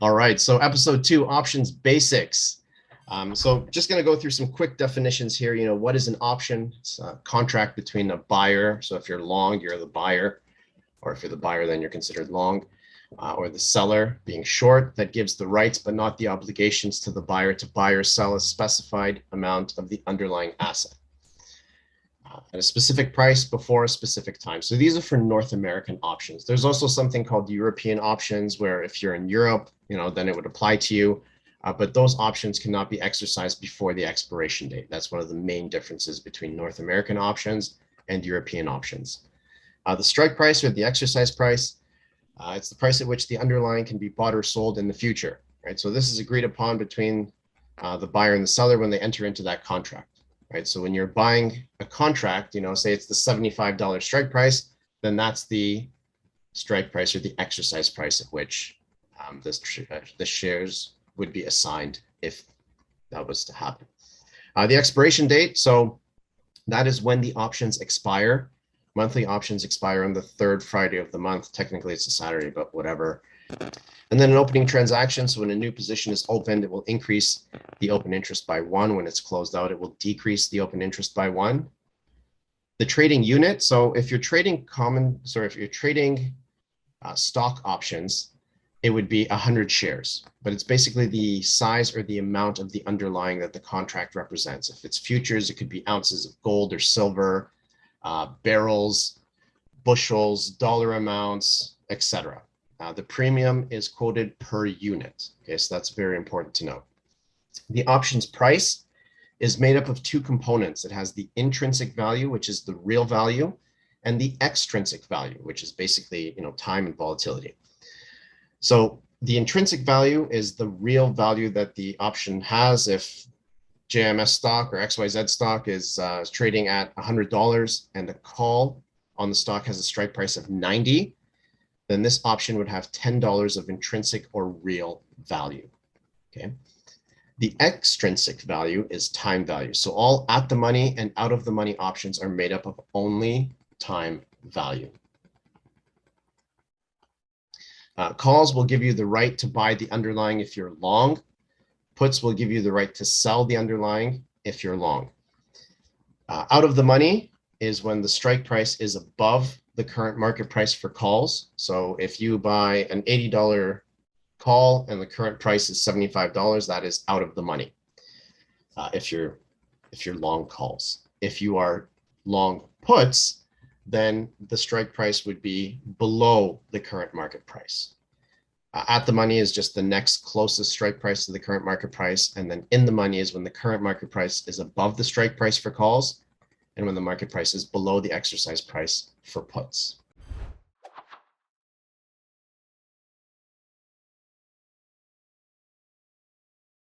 All right, so episode 2, options basics. So just going to go through some quick definitions here. What is an option? It's a contract between a buyer. So if you're long, you're the buyer, or if you're the buyer, then you're considered long, or the seller being short, that gives the rights but not the obligations to the buyer to buy or sell a specified amount of the underlying asset at a specific price before a specific time. So these are for North American options. There's also something called European options, where if you're in Europe, then it would apply to you. But those options cannot be exercised before the expiration date. That's one of the main differences between North American options and European options. The strike price, or the exercise price, it's the price at which the underlying can be bought or sold in the future, right? So this is agreed upon between the buyer and the seller when they enter into that contract. Right. So when you're buying a contract, say it's the $75 strike price, then that's the strike price or the exercise price at which the shares would be assigned if that was to happen. The expiration date. So that is when the options expire. Monthly options expire on the third Friday of the month. Technically, it's a Saturday, but whatever. And then an opening transaction. So when a new position is opened, it will increase the open interest by 1. When it's closed out, it will decrease the open interest by 1. The trading unit. So if you're trading stock options, it would be 100 shares, but it's basically the size or the amount of the underlying that the contract represents. If it's futures, it could be ounces of gold or silver, barrels, bushels, dollar amounts, etc. The premium is quoted per unit. Okay, so that's very important to know. The options price is made up of 2 components. It has the intrinsic value, which is the real value, and the extrinsic value, which is basically, time and volatility. So the intrinsic value is the real value that the option has. If JMS stock or XYZ stock is trading at $100 and the call on the stock has a strike price of 90, then this option would have $10 of intrinsic or real value. Okay. The extrinsic value is time value. So all at the money and out of the money options are made up of only time value. Calls will give you the right to buy the underlying if you're long. Puts will give you the right to sell the underlying if you're long. Out of the money is when the strike price is above the current market price for calls. So if you buy an $80 call and the current price is $75, that is out of the money. If you're long calls. If you are long puts, then the strike price would be below the current market price. At the money is just the next closest strike price to the current market price. And then in the money is when the current market price is above the strike price for calls and when the market price is below the exercise price for puts.